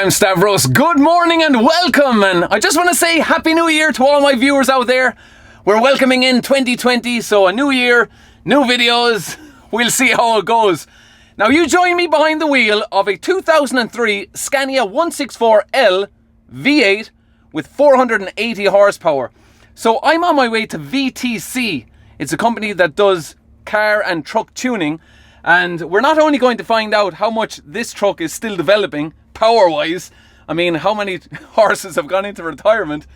I'm Stavros. Good morning and welcome. And I just want to say Happy New Year to all my viewers out there. We're welcoming in 2020, so a new year, new videos. We'll see how it goes. Now you join me behind the wheel of a 2003 Scania 164L V8 with 480 horsepower. So I'm on my way to VTC. It's a company that does car and truck tuning. And we're not only going to find out how much this truck is still developing, power-wise, I mean, how many horses have gone into retirement,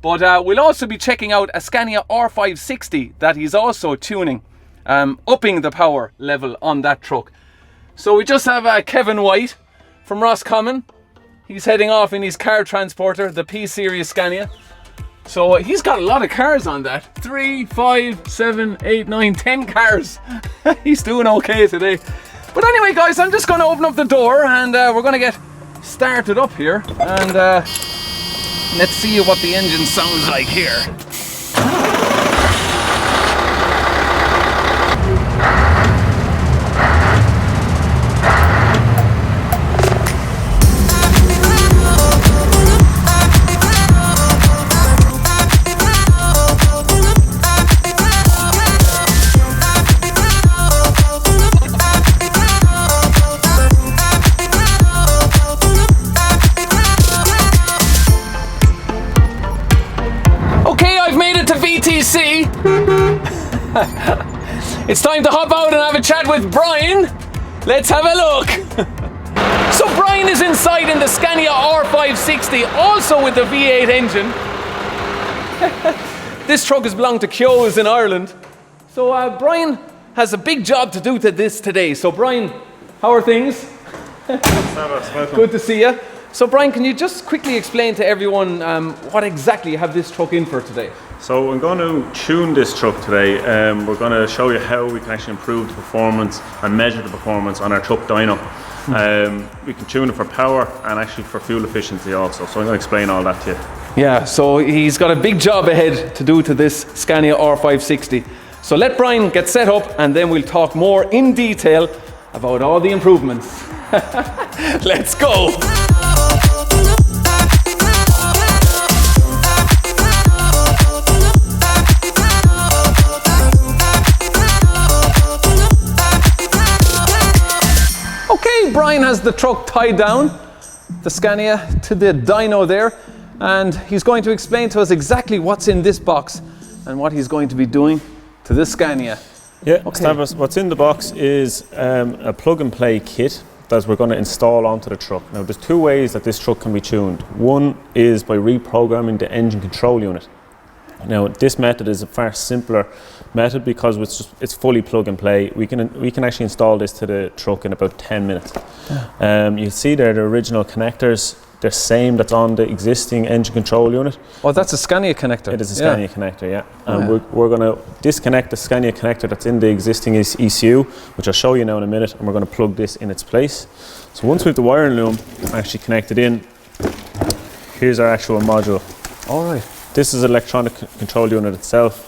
but we'll also be checking out a Scania R560 that he's also tuning, upping the power level on that truck. So we just have Kevin White from Roscommon. He's heading off in his car transporter, the P-Series Scania. So he's got a lot of cars on that. 3, 5, 7, 8, 9, 10 cars. He's doing okay today. But anyway, guys, I'm just going to open up the door and we're going to get started up here. And let's see what the engine sounds like here. VTC. It's time to hop out and have a chat with Brian. Let's have a look. So Brian is inside in the Scania R560, also with the V8 engine. This truck has belonged to Kyo's in Ireland. So Brian has a big job to do to this today. So Brian, how are things? Good to see you. So Brian, can you just quickly explain to everyone what exactly you have this truck in for today? So I'm going to tune this truck today. We're going to show you how we can actually improve the performance and measure the performance on our truck dyno. We can tune it for power and actually for fuel efficiency also. So I'm going to explain all that to you. Yeah, so he's got a big job ahead to do to this Scania R560. So let Brian get set up and then we'll talk more in detail about all the improvements. Let's go! Okay, Brian has the truck tied down, the Scania, to the dyno there, and he's going to explain to us exactly what's in this box and what he's going to be doing to this Scania. Yeah, okay. Stavros, what's in the box is a plug-and-play kit that we're going to install onto the truck. Now, there's two ways that this truck can be tuned. One is by reprogramming the engine control unit. Now, this method is a far simpler method because it's fully plug and play. We can actually install this to the truck in about 10 minutes. Yeah. You see there the original connectors, they're same that's on the existing engine control unit. Oh, that's a Scania connector. It is a Scania connector, yeah. And we're going to disconnect the Scania connector that's in the existing ECU, which I'll show you now in a minute, and we're going to plug this in its place. So once we have the wiring loom actually connected in, here's our actual module. All right. This is an electronic control unit itself.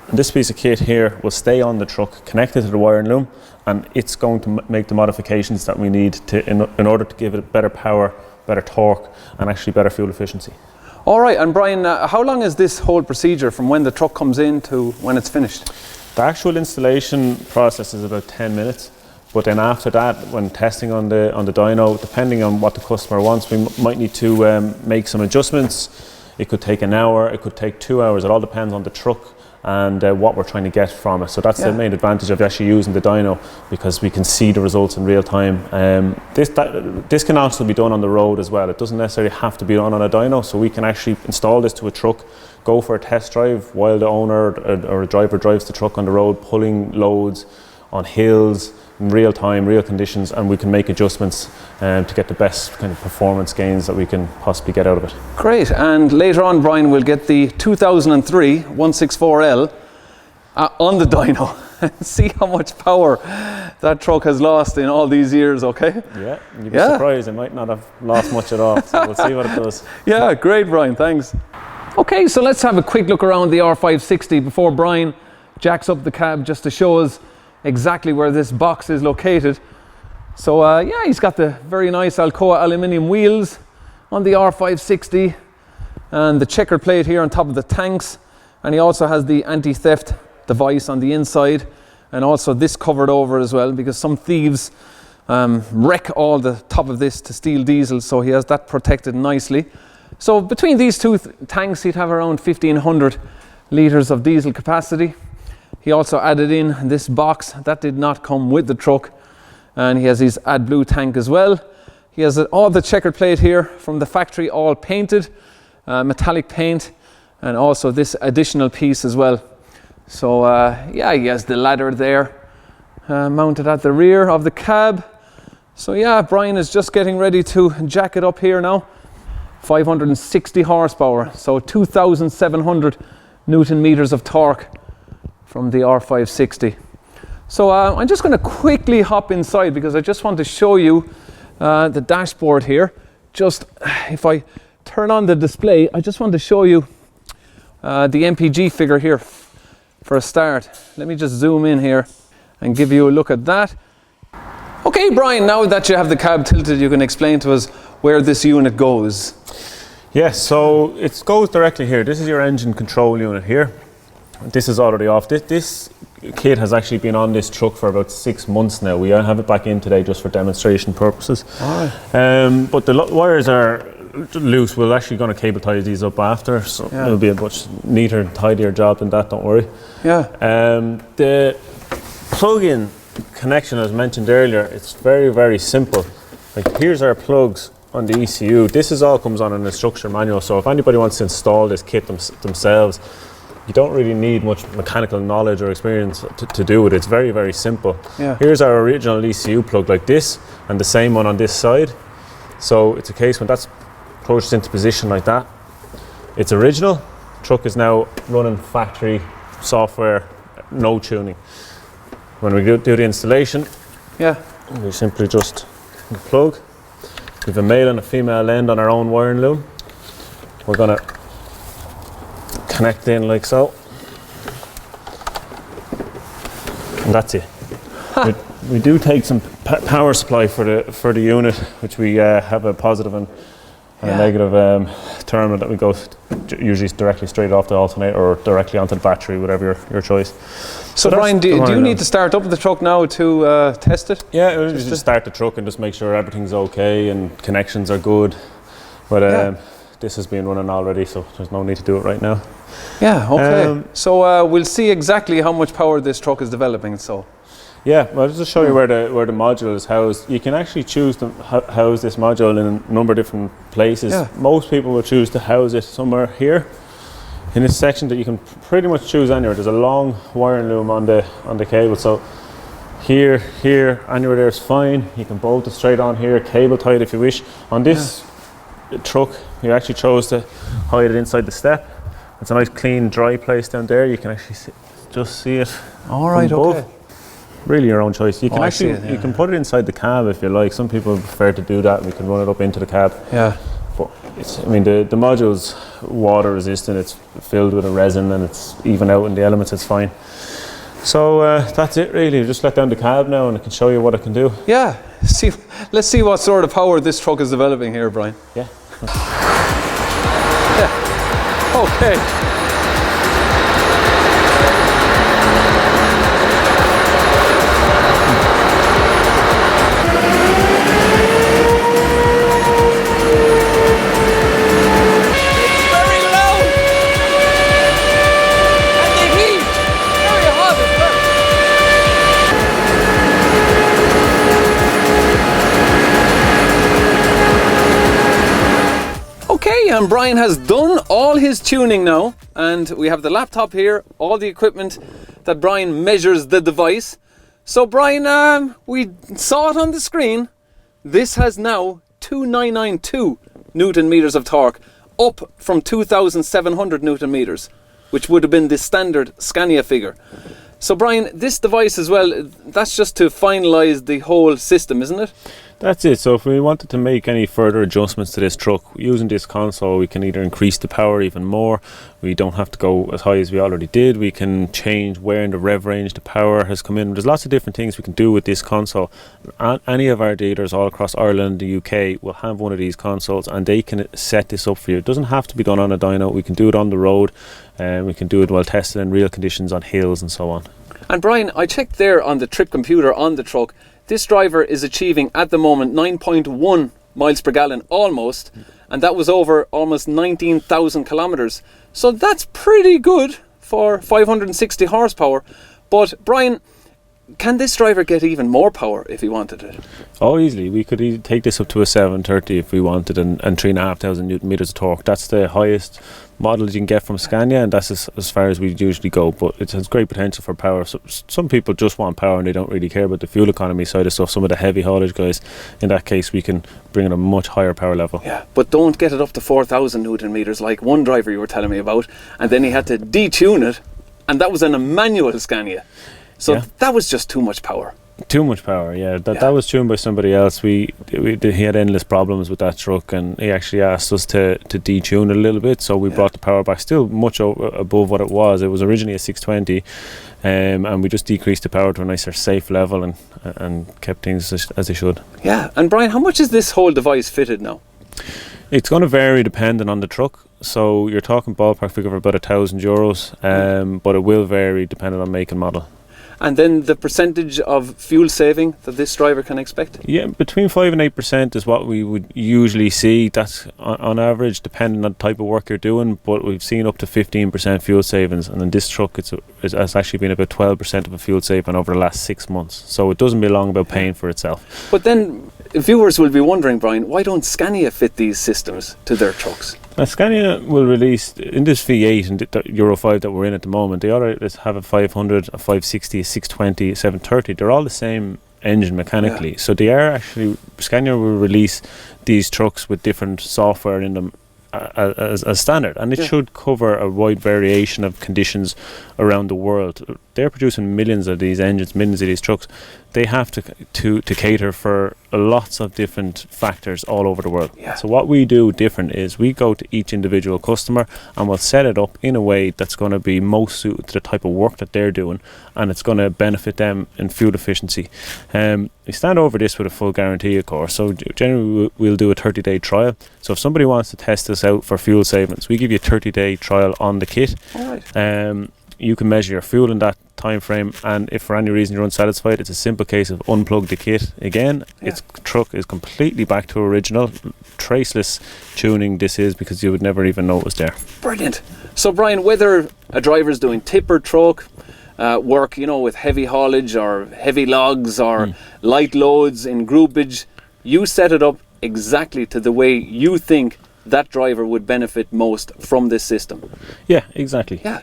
And this piece of kit here will stay on the truck, connected to the wiring loom, and it's going to make the modifications that we need to in order to give it better power, better torque, and actually better fuel efficiency. All right, and Brian, how long is this whole procedure from when the truck comes in to when it's finished? The actual installation process is about 10 minutes. But then after that, when testing on the dyno, depending on what the customer wants, we might need to make some adjustments. It could take an hour, it could take 2 hours. It all depends on the truck and what we're trying to get from it. So that's the main advantage of actually using the dyno, because we can see the results in real time. This can also be done on the road as well. It doesn't necessarily have to be done on a dyno, so we can actually install this to a truck, go for a test drive while the owner or a driver drives the truck on the road, pulling loads on hills, in real time, real conditions, and we can make adjustments to get the best kind of performance gains that we can possibly get out of it. Great, and later on, Brian, we'll get the 2003 164L on the dyno and see how much power that truck has lost in all these years, okay? Yeah, you'd be surprised, it might not have lost much at all, so we'll see what it does. Yeah, great, Brian, thanks. Okay, so let's have a quick look around the R560 before Brian jacks up the cab just to show us exactly where this box is located. So yeah, he's got the very nice Alcoa aluminium wheels on the R560 and the checker plate here on top of the tanks, and he also has the anti-theft device on the inside, and also this covered over as well, because some thieves wreck all the top of this to steal diesel, so he has that protected nicely. So between these two tanks he'd have around 1500 litres of diesel capacity. He also added in this box that did not come with the truck, and he has his AdBlue tank as well. He has all the checker plate here from the factory, all painted, metallic paint, and also this additional piece as well. So yeah, he has the ladder there mounted at the rear of the cab. So yeah, Brian is just getting ready to jack it up here now. 560 horsepower, so 2,700 Newton meters of torque from the R560. So I'm just going to quickly hop inside because I just want to show you the dashboard here. Just if I turn on the display, I just want to show you the MPG figure here for a start. Let me just zoom in here and give you a look at that. Okay, Brian, now that you have the cab tilted, you can explain to us where this unit goes. Yes, so it goes directly here. This is your engine control unit here. This is already off. This kit has actually been on this truck for about 6 months now. We have it back in today just for demonstration purposes. All right. But the wires are loose. We're actually going to cable tie these up after, so Yeah. it'll be a much neater and tidier job than that, don't worry. Yeah. The plug-in connection, as mentioned earlier, it's very, very simple. Like, here's our plugs on the ECU. This is all comes on an instruction manual, so if anybody wants to install this kit themselves, you don't really need much mechanical knowledge or experience to do it. It's very, very simple. Yeah. Here's our original ECU plug like this, and the same one on this side. So it's a case when that's pushed into position like that, it's original. Truck is now running factory software, no tuning. When we do the installation, Yeah. we simply just plug. We have a male and a female end on our own wiring loom. We're going to connect in like so. And that's it. We do take some power supply for the unit, which we have a positive and a negative terminal that we go usually directly straight off the alternator or directly onto the battery, whatever your choice. So Brian, do you need to start up the truck now to test it? Yeah, we'll just start the truck and just make sure everything's okay and connections are good. But this has been running already, so there's no need to do it right now. Yeah, okay. So we'll see exactly how much power this truck is developing. So yeah, well, I'll just show you where the module is housed. You can actually choose to house this module in a number of different places. Yeah. Most people will choose to house it somewhere here in this section that you can pretty much choose anywhere. There's a long wiring loom on the cable, so here, anywhere there is fine. You can bolt it straight on here, cable tie it if you wish. On this truck, you actually chose to hide it inside the step. It's a nice clean dry place down there. You can actually just see it. all right, from above. okay. Really your own choice. You can I see actually it, yeah. you can put it inside the cab if you like. Some people prefer to do that, and we can run it up into the cab. Yeah. But it's, I mean, the module's water resistant. It's filled with a resin, and it's even out in the elements. It's fine. So that's it really. Just let down the cab now, and I can show you what I can do. Yeah. Let's see what sort of power this truck is developing here, Brian. Yeah. Yeah. Okay. And Brian has done all his tuning now, and we have the laptop here, all the equipment that Brian measures the device. So Brian, we saw it on the screen. This has now 2,992 Newton meters of torque, up from 2,700 Newton meters, which would have been the standard SCANIA figure. So Brian, this device as well, that's just to finalize the whole system, isn't it? That's it. So if we wanted to make any further adjustments to this truck, using this console, we can either increase the power even more. We don't have to go as high as we already did. We can change where in the rev range the power has come in. There's lots of different things we can do with this console. Any of our dealers all across Ireland, the UK, will have one of these consoles, and they can set this up for you. It doesn't have to be done on a dyno. We can do it on the road, and we can do it while testing in real conditions on hills and so on. And Brian, I checked there on the trip computer on the truck. This driver is achieving at the moment 9.1 miles per gallon almost, and that was over almost 19,000 kilometers. So that's pretty good for 560 horsepower. But Brian, can this driver get even more power if he wanted it? Oh, easily. We could take this up to a 730 if we wanted, and 3,500 newton meters of torque. That's the highest model you can get from Scania, and that's as far as we usually go. But it has great potential for power. So some people just want power and they don't really care about the fuel economy side of stuff. Some of the heavy haulage guys, in that case, we can bring in a much higher power level. Yeah, but don't get it up to 4,000 newton meters like one driver you were telling me about, and then he had to detune it, and that was in a manual Scania. So that was just too much power. Too much power, yeah. That was tuned by somebody else. He had endless problems with that truck, and he actually asked us to detune it a little bit. So we brought the power back, still much above what it was. It was originally a 620, and we just decreased the power to a nicer, safe level, and kept things as they should. Yeah. And Brian, how much is this whole device fitted now? It's going to vary depending on the truck. So you're talking ballpark figure of about €1,000, but it will vary depending on make and model. And then the percentage of fuel saving that this driver can expect? Yeah, between 5 and 8% is what we would usually see. That's on average, depending on the type of work you're doing. But we've seen up to 15% fuel savings, and in this truck, it's actually been about 12% of a fuel saving over the last 6 months. So it doesn't be long about paying for itself. But then viewers will be wondering, Brian, why don't Scania fit these systems to their trucks? Scania will release in this V8 and the Euro 5 that we're in at the moment. They already have a 500, a 560, a 620, a 730. They're all the same engine mechanically. So they are actually, Scania will release these trucks with different software in them as standard, and it should cover a wide variation of conditions around the world. They're producing millions of these engines, millions of these trucks. They have to cater for lots of different factors all over the world. So what we do different is we go to each individual customer and we'll set it up in a way that's going to be most suited to the type of work that they're doing, and it's going to benefit them in fuel efficiency. We stand over this with a full guarantee, of course. So generally we'll do a 30-day trial. So if somebody wants to test this out for fuel savings, we give you a 30-day trial on the kit. All right. You can measure your fuel in that time frame, and if for any reason you're unsatisfied, it's a simple case of unplug the kit again. Its truck is completely back to original, traceless tuning this is, because you would never even know it was there. Brilliant. So Brian, whether a driver's doing tipper truck work, with heavy haulage or heavy logs or light loads in groupage, you set it up exactly to the way you think that driver would benefit most from this system. Yeah, exactly. Yeah.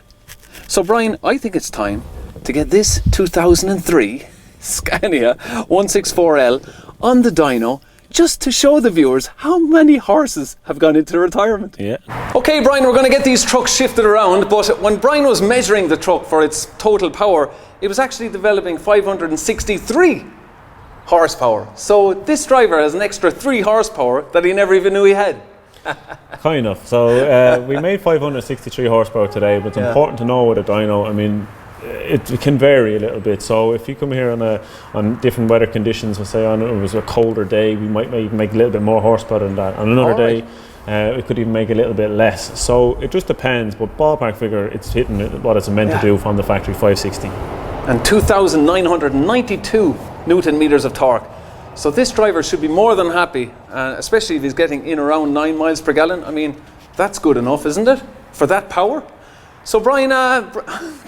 So Brian, I think it's time to get this 2003 Scania 164L on the dyno, just to show the viewers how many horses have gone into retirement. Yeah. Okay, Brian, we're going to get these trucks shifted around, but when Brian was measuring the truck for its total power, it was actually developing 563 horsepower. So this driver has an extra 3 horsepower that he never even knew he had. Kind of. So we made 563 horsepower today, but it's important to know with a dyno, I mean, it can vary a little bit. So if you come here on different weather conditions, let's say it was a colder day, we might make a little bit more horsepower than that. On another day, it could even make a little bit less. So it just depends, but ballpark figure, it's hitting what it's meant to do from the factory 560. And 2,992 Newton meters of torque. So this driver should be more than happy, especially if he's getting in around 9 miles per gallon. I mean, that's good enough, isn't it, for that power? So Brian, I'm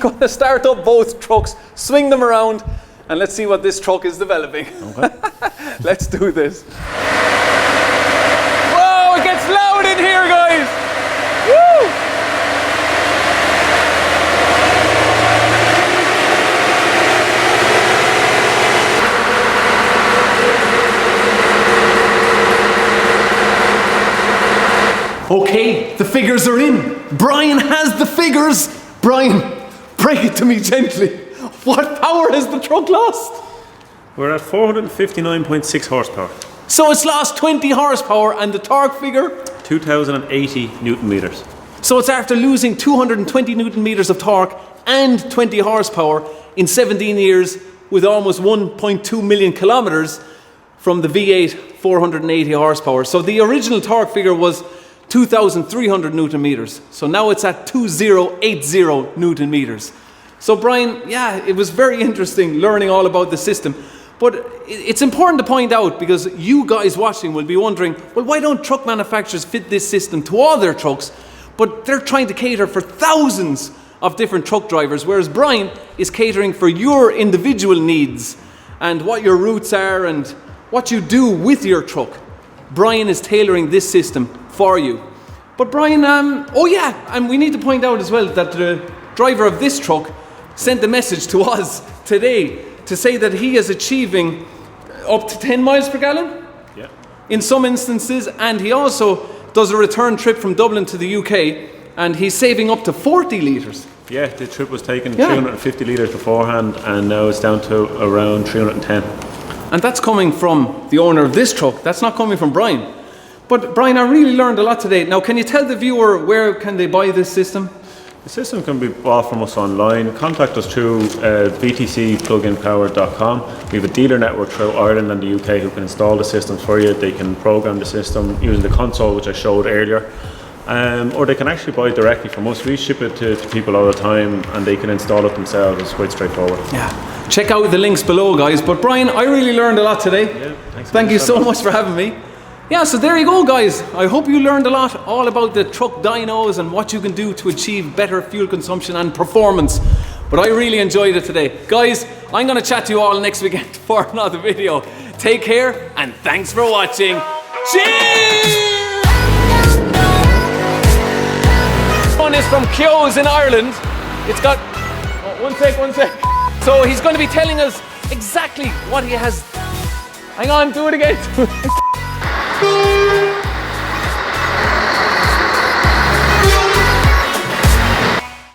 going to start up both trucks, swing them around, and let's see what this truck is developing. Okay. Let's do this. Whoa, it gets loud in here, guys! Woo! Okay, the figures are in. Brian has the figures. Brian, break it to me gently. What power has the truck lost? We're at 459.6 horsepower. So it's lost 20 horsepower and the torque figure? 2080 Newton meters. So it's after losing 220 Newton meters of torque and 20 horsepower in 17 years with almost 1.2 million kilometers from the V8 480 horsepower. So the original torque figure was 2,300 Newton meters. So now it's at 2080 Newton meters. So Brian, yeah, it was very interesting learning all about the system. But it's important to point out, because you guys watching will be wondering, well, why don't truck manufacturers fit this system to all their trucks? But they're trying to cater for thousands of different truck drivers, whereas Brian is catering for your individual needs and what your routes are and what you do with your truck. Brian is tailoring this system for you. But Brian, oh yeah, and we need to point out as well that the driver of this truck sent a message to us today to say that he is achieving up to 10 miles per gallon in some instances, and he also does a return trip from Dublin to the UK, and he's saving up to 40 litres. Yeah, the trip was taken 350 litres beforehand, and now it's down to around 310. And that's coming from the owner of this truck. That's not coming from Brian. But Brian, I really learned a lot today. Now, can you tell the viewer where can they buy this system? The system can be bought from us online. Contact us through VTC Plug-In Power.com. We have a dealer network throughout Ireland and the UK who can install the systems for you. They can program the system using the console which I showed earlier. Or they can actually buy it directly from us. We ship it to people all the time and they can install it themselves. It's quite straightforward. Yeah. Check out the links below, guys. But Brian, I really learned a lot today. Yeah, thanks. Thank you so much for having me. Yeah, so there you go, guys. I hope you learned a lot all about the truck dynos and what you can do to achieve better fuel consumption and performance. But I really enjoyed it today. Guys, I'm going to chat to you all next weekend for another video. Take care and thanks for watching. Cheers! This one is from Kyo's in Ireland. It's got... Oh, one sec. So he's going to be telling us exactly what he has... Hang on, do it again.